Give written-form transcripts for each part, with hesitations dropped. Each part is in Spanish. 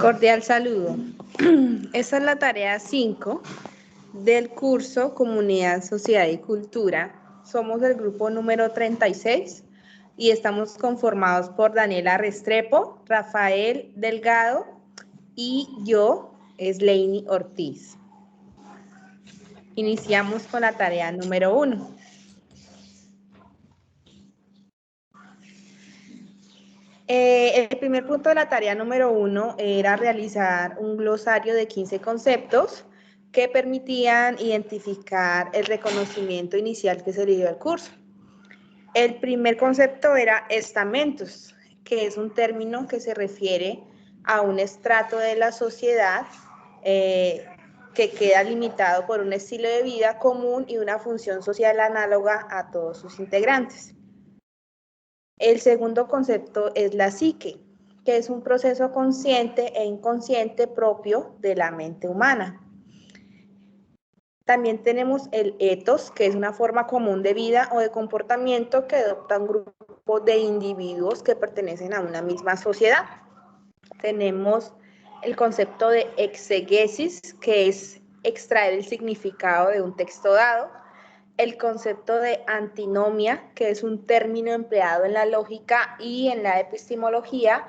Cordial saludo. Esta es la tarea 5 del curso Comunidad, Sociedad y Cultura. Somos el grupo número 36 y estamos conformados por Daniela Restrepo, Rafael Delgado y yo, Sleini Ortiz. Iniciamos con la tarea número 1. El primer punto de la tarea número 1 era realizar un glosario de 15 conceptos que permitían identificar el reconocimiento inicial que se le dio al curso. El primer concepto era estamentos, que es un término que se refiere a un estrato de la sociedad que queda limitado por un estilo de vida común y una función social análoga a todos sus integrantes. El segundo concepto es la psique, que es un proceso consciente e inconsciente propio de la mente humana. También tenemos el ethos, que es una forma común de vida o de comportamiento que adopta un grupo de individuos que pertenecen a una misma sociedad. Tenemos el concepto de exegesis, que es extraer el significado de un texto dado. El concepto de antinomia, que es un término empleado en la lógica y en la epistemología,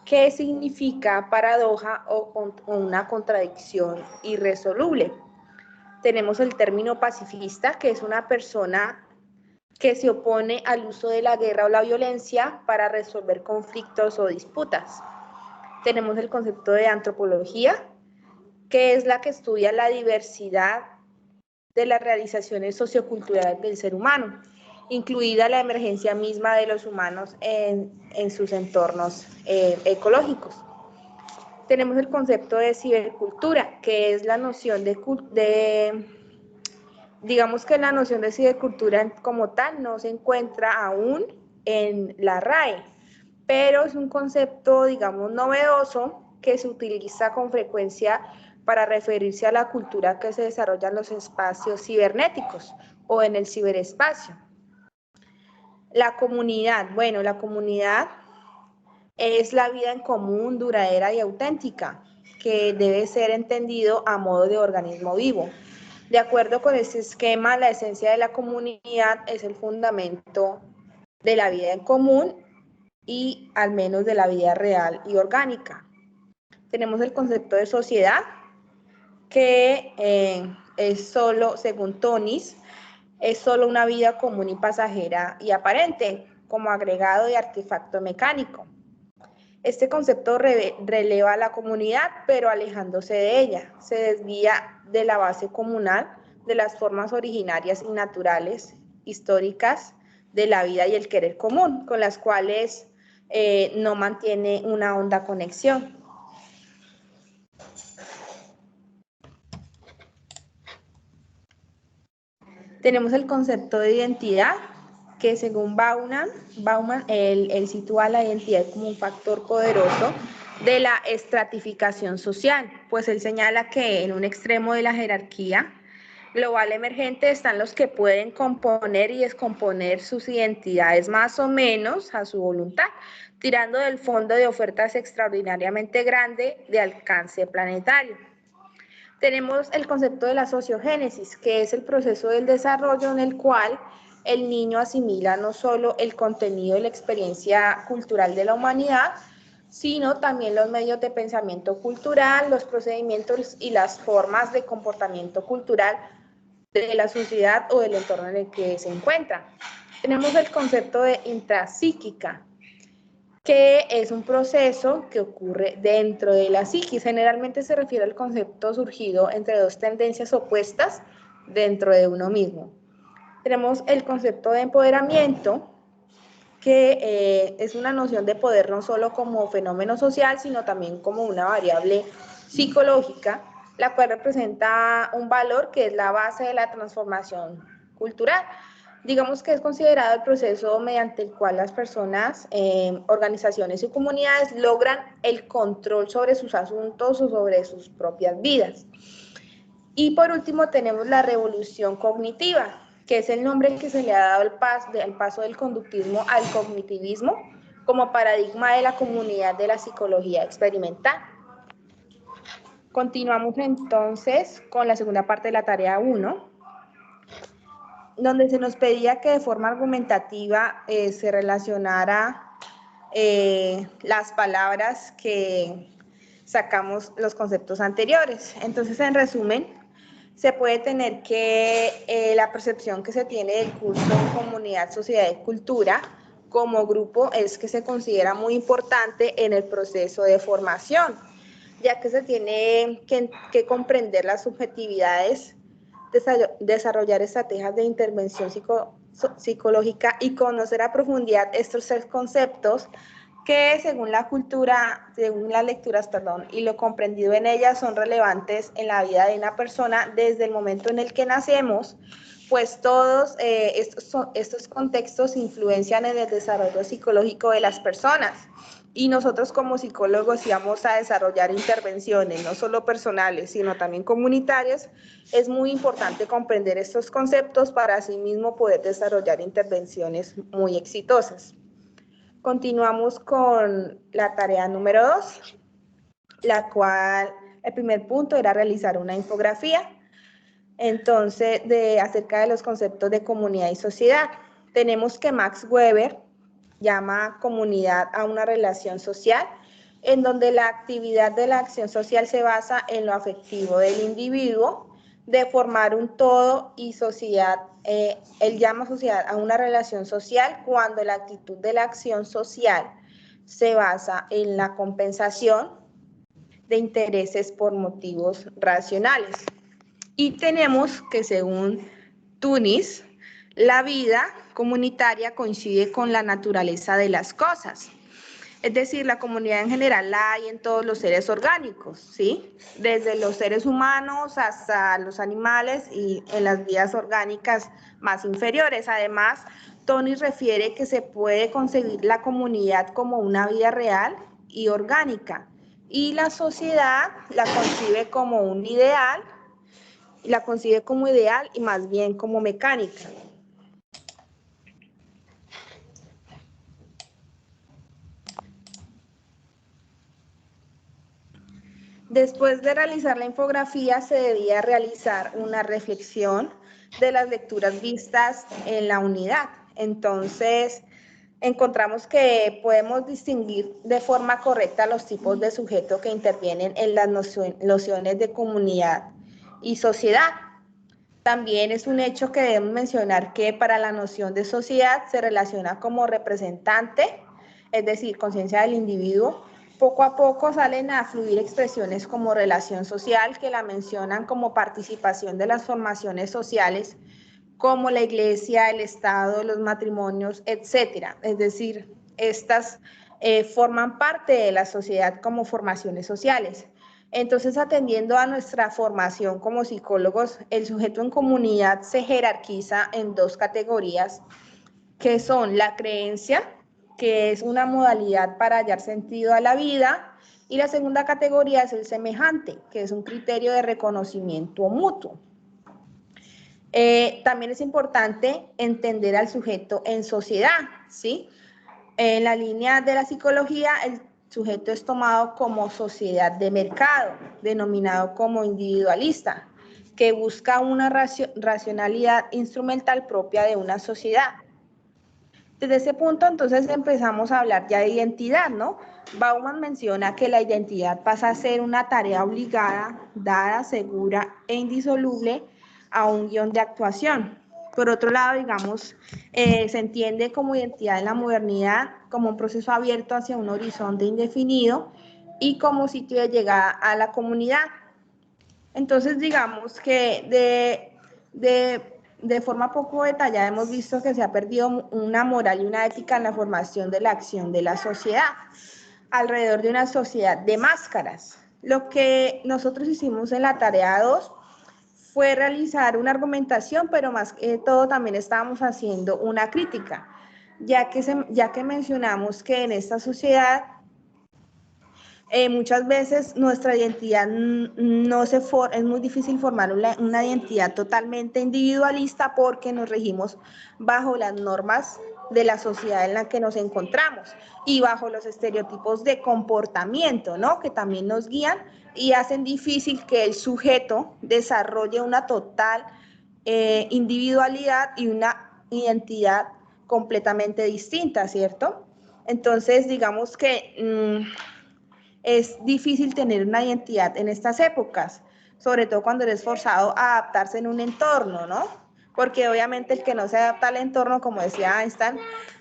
que significa paradoja o una contradicción irresoluble. Tenemos el término pacifista, que es una persona que se opone al uso de la guerra o la violencia para resolver conflictos o disputas. Tenemos el concepto de antropología, que es la que estudia la diversidad de las realizaciones socioculturales del ser humano, incluida la emergencia misma de los humanos en sus entornos ecológicos. Tenemos el concepto de cibercultura, que es la noción digamos que la noción de cibercultura como tal no se encuentra aún en la RAE, pero es un concepto, digamos, novedoso que se utiliza con frecuencia para referirse a la cultura que se desarrolla en los espacios cibernéticos o en el ciberespacio. La comunidad, bueno, la comunidad es la vida en común, duradera y auténtica, que debe ser entendido a modo de organismo vivo. De acuerdo con este esquema, la esencia de la comunidad es el fundamento de la vida en común y al menos de la vida real y orgánica. Tenemos el concepto de sociedad, que es solo, según Tonis, es solo una vida común y pasajera y aparente, como agregado de artefacto mecánico. Este concepto releva a la comunidad, pero alejándose de ella, se desvía de la base comunal, de las formas originarias y naturales, históricas, de la vida y el querer común, con las cuales no mantiene una honda conexión. Tenemos el concepto de identidad, que según Bauman, él sitúa la identidad como un factor poderoso de la estratificación social, pues él señala que en un extremo de la jerarquía global emergente están los que pueden componer y descomponer sus identidades más o menos a su voluntad, tirando del fondo de ofertas extraordinariamente grandes de alcance planetario. Tenemos el concepto de la sociogénesis, que es el proceso del desarrollo en el cual el niño asimila no solo el contenido y la experiencia cultural de la humanidad, sino también los medios de pensamiento cultural, los procedimientos y las formas de comportamiento cultural de la sociedad o del entorno en el que se encuentra. Tenemos el concepto de intrapsíquica, que es un proceso que ocurre dentro de la psiquis. Generalmente se refiere al concepto surgido entre dos tendencias opuestas dentro de uno mismo. Tenemos el concepto de empoderamiento, que es una noción de poder no solo como fenómeno social, sino también como una variable psicológica, la cual representa un valor que es la base de la transformación cultural. Digamos que es considerado el proceso mediante el cual las personas, organizaciones y comunidades logran el control sobre sus asuntos o sobre sus propias vidas. Y por último tenemos la revolución cognitiva, que es el nombre que se le ha dado al paso del conductismo al cognitivismo como paradigma de la comunidad de la psicología experimental. Continuamos entonces con la segunda parte de la tarea 1, donde se nos pedía que de forma argumentativa se relacionara las palabras que sacamos los conceptos anteriores. Entonces, en resumen, se puede tener que la percepción que se tiene del curso Comunidad, Sociedad y Cultura como grupo es que se considera muy importante en el proceso de formación, ya que se tiene que comprender las subjetividades, desarrollar estrategias de intervención psicológica y conocer a profundidad estos tres conceptos que según la cultura, según las lecturas, y lo comprendido en ellas son relevantes en la vida de una persona desde el momento en el que nacemos, pues todos estos contextos influencian en el desarrollo psicológico de las personas. Y nosotros como psicólogos, si vamos a desarrollar intervenciones, no solo personales, sino también comunitarias, es muy importante comprender estos conceptos para asimismo poder desarrollar intervenciones muy exitosas. Continuamos con la tarea número 2, la cual el primer punto era realizar una infografía, entonces, acerca de los conceptos de comunidad y sociedad. Tenemos que Max Weber llama comunidad a una relación social en donde la actividad de la acción social se basa en lo afectivo del individuo, de formar un todo y sociedad. Él llama sociedad a una relación social cuando la actitud de la acción social se basa en la compensación de intereses por motivos racionales. Y tenemos que, según Tunis, la vida comunitaria coincide con la naturaleza de las cosas. Es decir, la comunidad en general la hay en todos los seres orgánicos, ¿sí? Desde los seres humanos hasta los animales y en las vidas orgánicas más inferiores. Además, Tony refiere que se puede concebir la comunidad como una vida real y orgánica, y la sociedad la concibe como un ideal, la concibe como ideal y más bien como mecánica. Después de realizar la infografía, se debía realizar una reflexión de las lecturas vistas en la unidad. Entonces, encontramos que podemos distinguir de forma correcta los tipos de sujeto que intervienen en las nociones de comunidad y sociedad. También es un hecho que debemos mencionar que para la noción de sociedad se relaciona como representante, es decir, conciencia del individuo. Poco a poco salen a fluir expresiones como relación social, que la mencionan como participación de las formaciones sociales, como la iglesia, el Estado, los matrimonios, etcétera. Es decir, estas forman parte de la sociedad como formaciones sociales. Entonces, atendiendo a nuestra formación como psicólogos, el sujeto en comunidad se jerarquiza en dos categorías, que son la creencia, que es una modalidad para hallar sentido a la vida, y la segunda categoría es el semejante, que es un criterio de reconocimiento mutuo. También es importante entender al sujeto en sociedad, ¿sí? En la línea de la psicología, el sujeto es tomado como sociedad de mercado, denominado como individualista, que busca una racionalidad instrumental propia de una sociedad. Desde ese punto, entonces, empezamos a hablar ya de identidad, ¿no? Bauman menciona que la identidad pasa a ser una tarea obligada, dada, segura e indisoluble a un guión de actuación. Por otro lado, digamos, se entiende como identidad en la modernidad como un proceso abierto hacia un horizonte indefinido y como sitio de llegada a la comunidad. Entonces, digamos que de forma poco detallada hemos visto que se ha perdido una moral y una ética en la formación de la acción de la sociedad, alrededor de una sociedad de máscaras. Lo que nosotros hicimos en la tarea 2 fue realizar una argumentación, pero más que todo también estábamos haciendo una crítica, ya que mencionamos que en esta sociedad muchas veces nuestra identidad no se forma, es muy difícil formar una identidad totalmente individualista porque nos regimos bajo las normas de la sociedad en la que nos encontramos y bajo los estereotipos de comportamiento, ¿no? Que también nos guían y hacen difícil que el sujeto desarrolle una total individualidad y una identidad completamente distinta, ¿cierto? Entonces, digamos que es difícil tener una identidad en estas épocas, sobre todo cuando eres forzado a adaptarse en un entorno, ¿no? Porque obviamente el que no se adapta al entorno, como decía Einstein,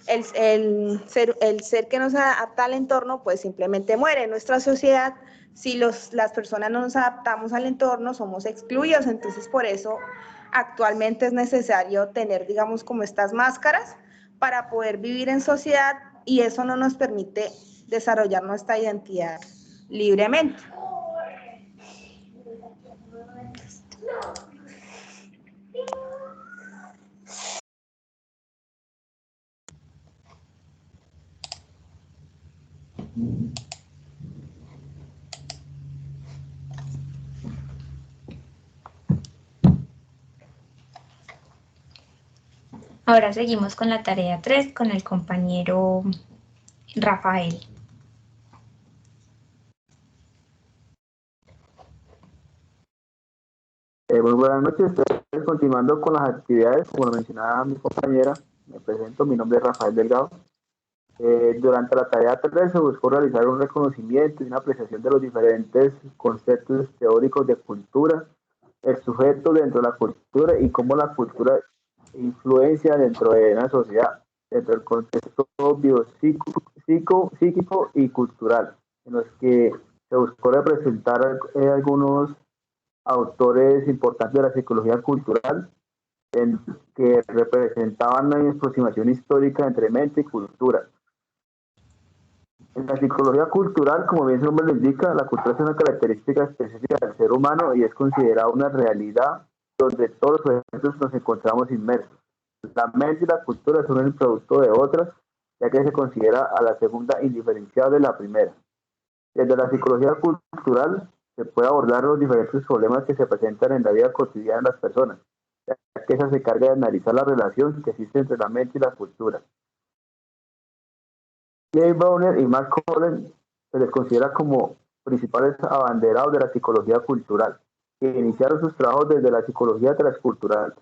el ser que no se adapta al entorno, pues simplemente muere. En nuestra sociedad, si las personas no nos adaptamos al entorno, somos excluidos. Entonces, por eso actualmente es necesario tener, digamos, como estas máscaras para poder vivir en sociedad y eso no nos permite desarrollar nuestra identidad libremente. Ahora seguimos con la tarea 3 con el compañero Rafael. Muy buenas noches, continuando con las actividades, como lo mencionaba mi compañera, me presento, mi nombre es Rafael Delgado. Durante la tarea 3 se buscó realizar un reconocimiento y una apreciación de los diferentes conceptos teóricos de cultura, el sujeto dentro de la cultura y cómo la cultura influencia dentro de una sociedad, dentro del contexto psíquico y cultural, en los que se buscó representar algunos autores importantes de la psicología cultural que representaban una aproximación histórica entre mente y cultura. En la psicología cultural, como bien su nombre lo indica, la cultura es una característica específica del ser humano y es considerada una realidad donde todos los sujetos nos encontramos inmersos. La mente y la cultura son el producto de otras, ya que se considera a la segunda indiferenciable de la primera. Desde la psicología cultural se puede abordar los diferentes problemas que se presentan en la vida cotidiana de las personas, ya que esa se carga de analizar la relación que existe entre la mente y la cultura. Jay Browner y Mark Collins se les considera como principales abanderados de la psicología cultural, que iniciaron sus trabajos desde la psicología transcultural.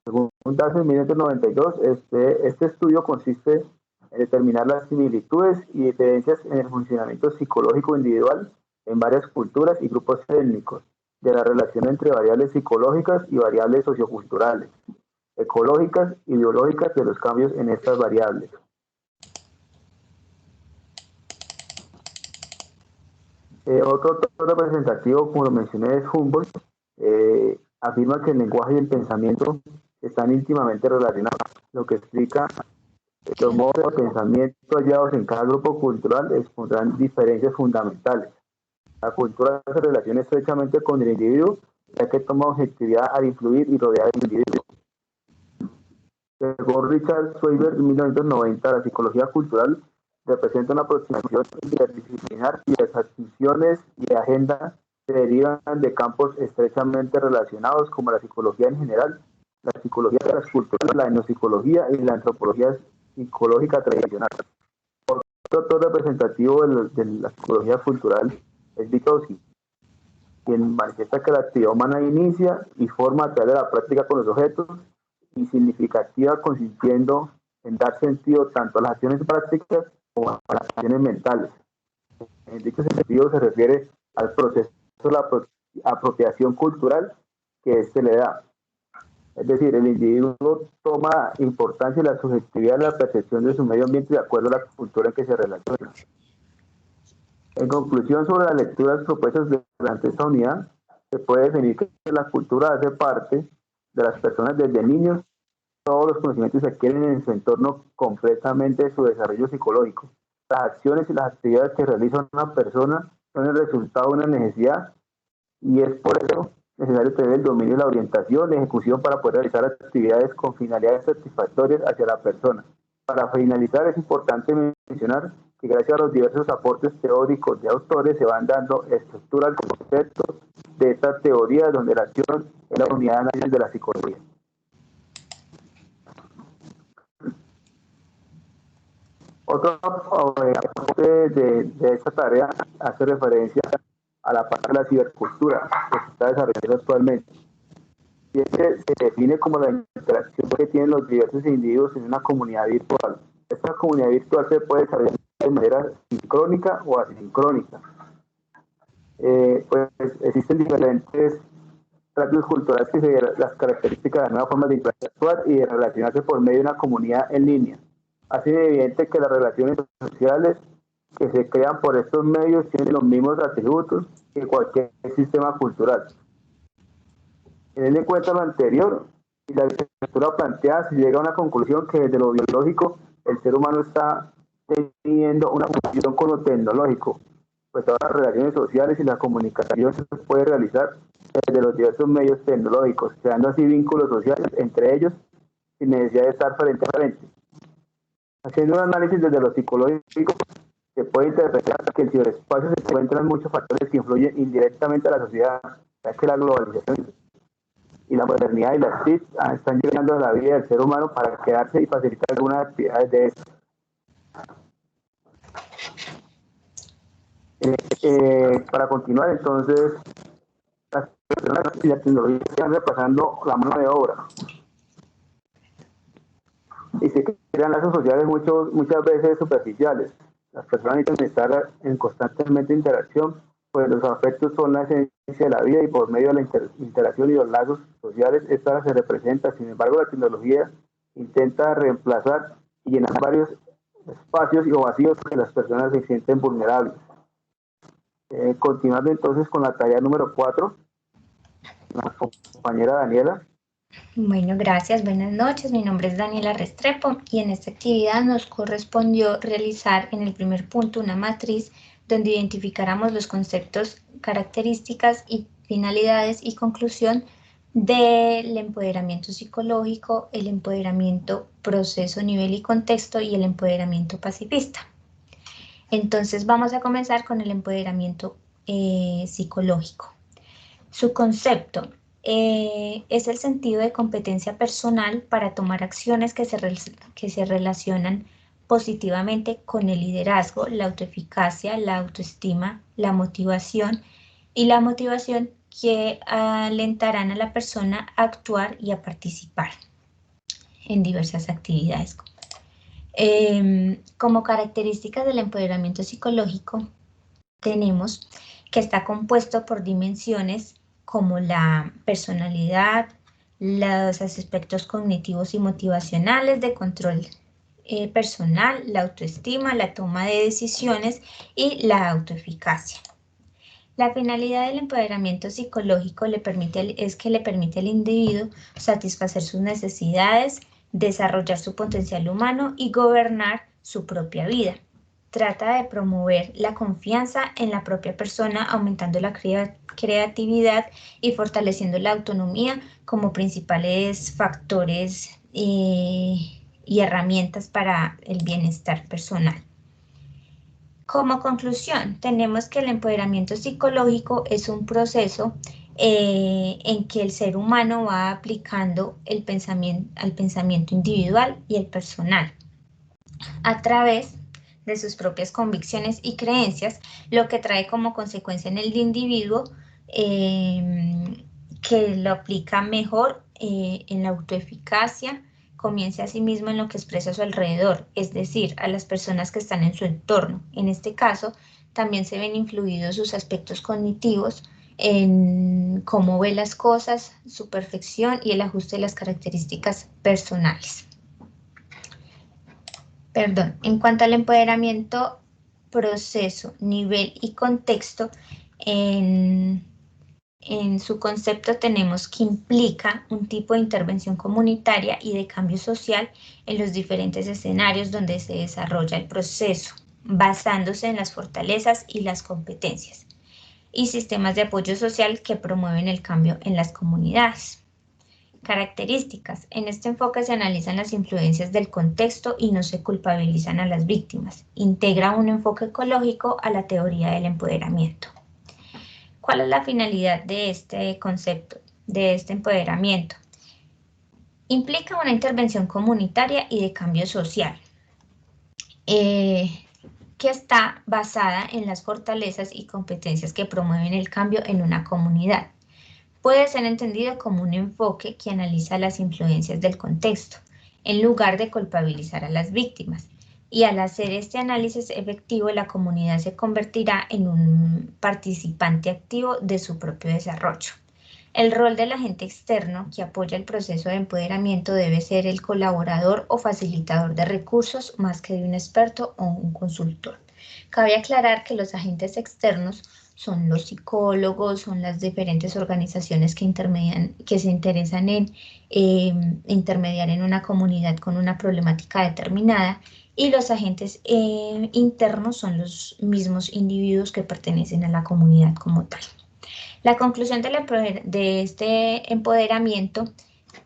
Según datos en 1992, este estudio consiste en determinar las similitudes y diferencias en el funcionamiento psicológico individual en varias culturas y grupos étnicos, de la relación entre variables psicológicas y variables socioculturales, ecológicas y biológicas de los cambios en estas variables. Otro autor representativo, como lo mencioné, es Humboldt. Afirma que el lenguaje y el pensamiento están íntimamente relacionados, lo que explica que los modos de pensamiento hallados en cada grupo cultural expondrán diferencias fundamentales. La cultura se relaciona estrechamente con el individuo, ya que toma objetividad al influir y rodear al individuo. Según Richard Schweiber, en 1990, la psicología cultural representa una aproximación interdisciplinar y las acciones y agenda se derivan de campos estrechamente relacionados como la psicología en general, la psicología de las culturas, la etnopsicología y la antropología psicológica tradicional. Otro autor representativo de la psicología cultural es Vygotsky, quien manifiesta que la actividad humana inicia y forma a través de la práctica con los objetos y significativa consistiendo en dar sentido tanto a las acciones prácticas como a las acciones mentales. En dicho sentido se refiere al proceso de la apropiación cultural que éste le da. Es decir, el individuo toma importancia en la subjetividad de la percepción de su medio ambiente de acuerdo a la cultura en que se relaciona. En conclusión, sobre las lecturas propuestas durante esta unidad, se puede definir que la cultura hace parte de las personas desde niños. Todos los conocimientos se adquieren en su entorno completamente de su desarrollo psicológico. Las acciones y las actividades que realiza una persona son el resultado de una necesidad y es por eso necesario tener el dominio de la orientación y ejecución para poder realizar actividades con finalidades satisfactorias hacia la persona. Para finalizar, es importante mencionar que gracias a los diversos aportes teóricos de autores se van dando estructura al concepto de esta teoría donde la acción es la unidad de análisis de la psicología. Otro aporte de esta tarea hace referencia a la parte de la cibercultura que se está desarrollando actualmente. Y es que se define como la interacción que tienen los diversos individuos en una comunidad virtual. Esta comunidad virtual se puede desarrollar de manera sincrónica o asincrónica. Pues existen diferentes rasgos culturales que se ven las características de las nuevas formas de interactuar y de relacionarse por medio de una comunidad en línea. Así es evidente que las relaciones sociales que se crean por estos medios tienen los mismos atributos que cualquier sistema cultural. Teniendo en cuenta lo anterior y la literatura planteada, se llega a una conclusión que desde lo biológico el ser humano está teniendo una función con lo tecnológico, pues todas las relaciones sociales y la comunicación se puede realizar desde los diversos medios tecnológicos, creando así vínculos sociales entre ellos sin necesidad de estar frente a frente. Haciendo un análisis desde lo psicológico, se puede interpretar que en el ciberespacio se encuentran muchos factores que influyen indirectamente a la sociedad, ya que la globalización y la modernidad y las TIC están llegando a la vida del ser humano para quedarse y facilitar algunas actividades de esto. Para continuar, entonces, las personas y la tecnología están repasando la mano de obra y se crean lazos sociales muchas veces superficiales. Las personas necesitan estar en constantemente interacción, pues los afectos son la esencia de la vida y por medio de la interacción y los lazos sociales, esta se representa. Sin embargo, la tecnología intenta reemplazar y llenar varios espacios y vacíos que las personas se sienten vulnerables. Continuando entonces con la tarea número 4, la compañera Daniela. Bueno, gracias, buenas noches. Mi nombre es Daniela Restrepo y en esta actividad nos correspondió realizar en el primer punto una matriz donde identificáramos los conceptos, características y finalidades y conclusión del empoderamiento psicológico, el empoderamiento proceso, nivel y contexto y el empoderamiento pacifista. Entonces vamos a comenzar con el empoderamiento psicológico. Su concepto es el sentido de competencia personal para tomar acciones que se relacionan positivamente con el liderazgo, la autoeficacia, la autoestima, la motivación y la motivación que alentarán a la persona a actuar y a participar en diversas actividades. Como características del empoderamiento psicológico, tenemos que está compuesto por dimensiones como la personalidad, los aspectos cognitivos y motivacionales de control personal, la autoestima, la toma de decisiones y la autoeficacia. La finalidad del empoderamiento psicológico es que le permite al individuo satisfacer sus necesidades, desarrollar su potencial humano y gobernar su propia vida. Trata de promover la confianza en la propia persona, aumentando la creatividad y fortaleciendo la autonomía como principales factores y herramientas para el bienestar personal. Como conclusión, tenemos que el empoderamiento psicológico es un proceso en que el ser humano va aplicando al pensamiento individual y el personal a través de sus propias convicciones y creencias, lo que trae como consecuencia en el individuo que lo aplica mejor en la autoeficacia, comience a sí mismo en lo que expresa a su alrededor, es decir, a las personas que están en su entorno. En este caso, también se ven influidos sus aspectos cognitivos en cómo ve las cosas, su perfección y el ajuste de las características personales. En cuanto al empoderamiento, proceso, nivel y contexto, en su concepto tenemos que implica un tipo de intervención comunitaria y de cambio social en los diferentes escenarios donde se desarrolla el proceso, basándose en las fortalezas y las competencias, y sistemas de apoyo social que promueven el cambio en las comunidades. Características. En este enfoque se analizan las influencias del contexto y no se culpabilizan a las víctimas. Integra un enfoque ecológico a la teoría del empoderamiento. ¿Cuál es la finalidad de este concepto, de este empoderamiento? Implica una intervención comunitaria y de cambio social. que está basada en las fortalezas y competencias que promueven el cambio en una comunidad. Puede ser entendido como un enfoque que analiza las influencias del contexto, en lugar de culpabilizar a las víctimas. Y al hacer este análisis efectivo, la comunidad se convertirá en un participante activo de su propio desarrollo. El rol del agente externo que apoya el proceso de empoderamiento debe ser el colaborador o facilitador de recursos más que de un experto o un consultor. Cabe aclarar que los agentes externos son los psicólogos, son las diferentes organizaciones que se interesan en intermediar en una comunidad con una problemática determinada, y los agentes internos son los mismos individuos que pertenecen a la comunidad como tal. La conclusión de este empoderamiento,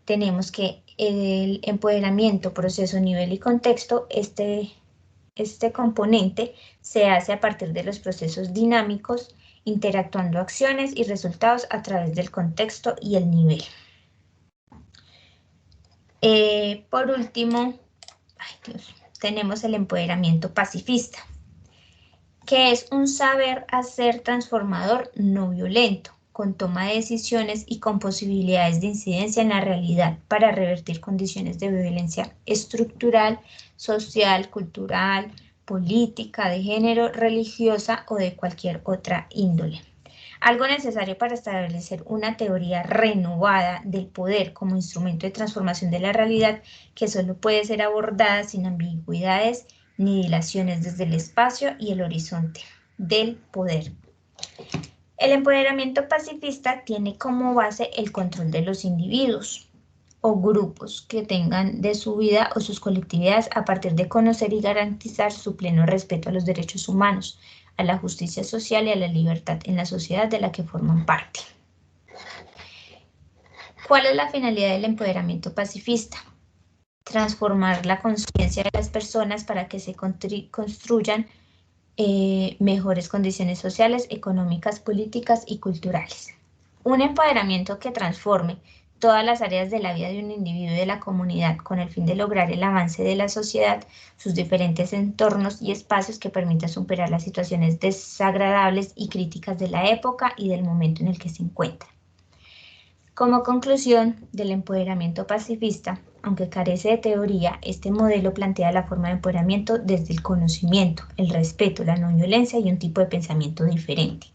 tenemos que el empoderamiento, proceso, nivel y contexto, este componente se hace a partir de los procesos dinámicos, interactuando acciones y resultados a través del contexto y el nivel. Por último, tenemos el empoderamiento pacifista, que es un saber hacer transformador no violento, con toma de decisiones y con posibilidades de incidencia en la realidad para revertir condiciones de violencia estructural, social, cultural, política, de género, religiosa o de cualquier otra índole. Algo necesario para establecer una teoría renovada del poder como instrumento de transformación de la realidad, que solo puede ser abordada sin ambigüedades ni dilaciones desde el espacio y el horizonte del poder. El empoderamiento pacifista tiene como base el control de los individuos o grupos que tengan de su vida o sus colectividades a partir de conocer y garantizar su pleno respeto a los derechos humanos, a la justicia social y a la libertad en la sociedad de la que forman parte. ¿Cuál es la finalidad del empoderamiento pacifista? Transformar la conciencia de las personas para que se construyan mejores condiciones sociales, económicas, políticas y culturales. Un empoderamiento que transforme todas las áreas de la vida de un individuo y de la comunidad con el fin de lograr el avance de la sociedad, sus diferentes entornos y espacios que permitan superar las situaciones desagradables y críticas de la época y del momento en el que se encuentra. Como conclusión del empoderamiento pacifista, aunque carece de teoría, este modelo plantea la forma de empoderamiento desde el conocimiento, el respeto, la no violencia y un tipo de pensamiento diferente,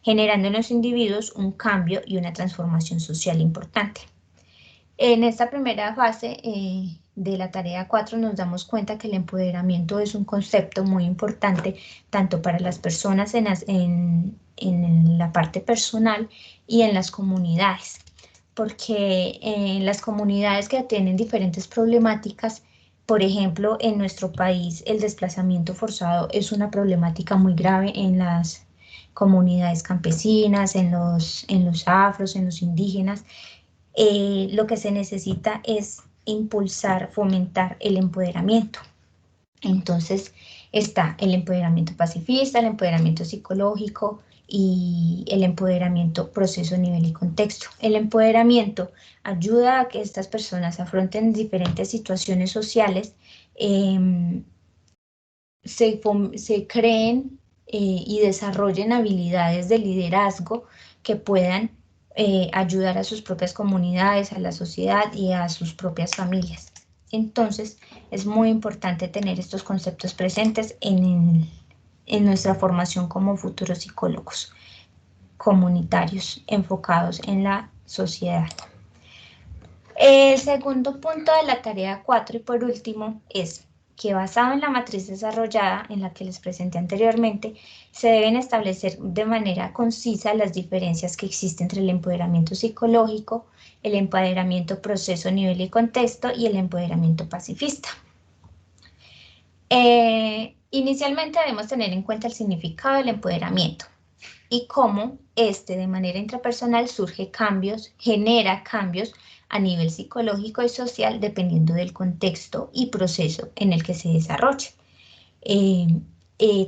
generando en los individuos un cambio y una transformación social importante. En esta primera fase de la tarea 4 nos damos cuenta que el empoderamiento es un concepto muy importante tanto para las personas en la parte personal y en las comunidades, porque en las comunidades que tienen diferentes problemáticas, por ejemplo, en nuestro país el desplazamiento forzado es una problemática muy grave en las comunidades campesinas, en los afros, en los indígenas. Lo que se necesita es impulsar, fomentar el empoderamiento. Entonces está el empoderamiento pacifista, el empoderamiento psicológico y el empoderamiento proceso, nivel y contexto. El empoderamiento ayuda a que estas personas afronten diferentes situaciones sociales, se creen y desarrollen habilidades de liderazgo que puedan ayudar a sus propias comunidades, a la sociedad y a sus propias familias. Entonces, es muy importante tener estos conceptos presentes en nuestra formación como futuros psicólogos comunitarios enfocados en la sociedad. El segundo punto de la tarea 4 y por último es que basado en la matriz desarrollada en la que les presenté anteriormente, se deben establecer de manera concisa las diferencias que existen entre el empoderamiento psicológico, el empoderamiento proceso, nivel y contexto y el empoderamiento pacifista. Inicialmente debemos tener en cuenta el significado del empoderamiento y cómo de manera intrapersonal genera cambios a nivel psicológico y social dependiendo del contexto y proceso en el que se desarrolle.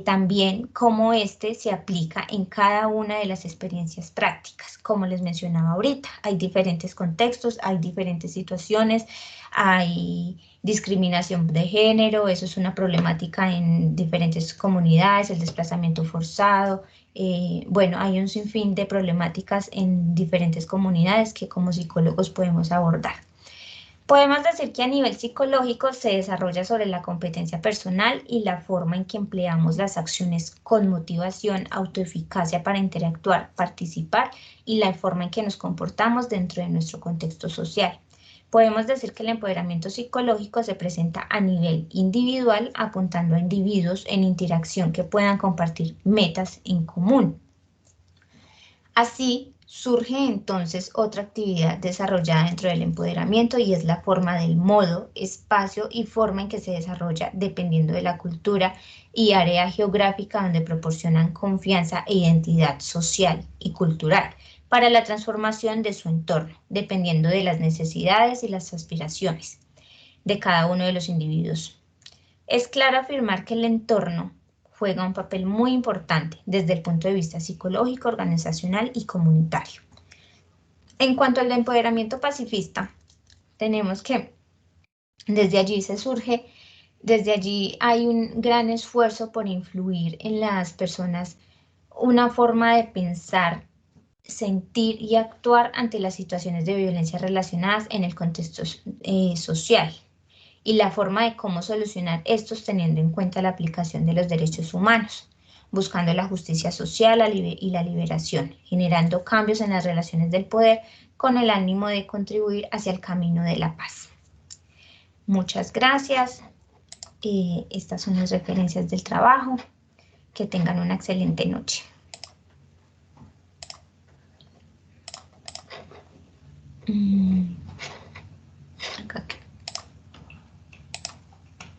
También cómo se aplica en cada una de las experiencias prácticas. Como les mencionaba ahorita, hay diferentes contextos, hay diferentes situaciones, hay discriminación de género, eso es una problemática en diferentes comunidades, el desplazamiento forzado, bueno, hay un sinfín de problemáticas en diferentes comunidades que como psicólogos podemos abordar. Podemos decir que a nivel psicológico se desarrolla sobre la competencia personal y la forma en que empleamos las acciones con motivación, autoeficacia para interactuar, participar y la forma en que nos comportamos dentro de nuestro contexto social. Podemos decir que el empoderamiento psicológico se presenta a nivel individual, apuntando a individuos en interacción que puedan compartir metas en común. Así, surge entonces otra actividad desarrollada dentro del empoderamiento y es la forma del modo, espacio y forma en que se desarrolla dependiendo de la cultura y área geográfica donde proporcionan confianza e identidad social y cultural para la transformación de su entorno, dependiendo de las necesidades y las aspiraciones de cada uno de los individuos. Es claro afirmar que el entorno juega un papel muy importante desde el punto de vista psicológico, organizacional y comunitario. En cuanto al empoderamiento pacifista, tenemos que desde allí hay un gran esfuerzo por influir en las personas una forma de pensar, sentir y actuar ante las situaciones de violencia relacionadas en el contexto social y la forma de cómo solucionar estos teniendo en cuenta la aplicación de los derechos humanos, buscando la justicia social y la liberación, generando cambios en las relaciones del poder con el ánimo de contribuir hacia el camino de la paz. Muchas gracias. Estas son las referencias del trabajo. Que tengan una excelente noche.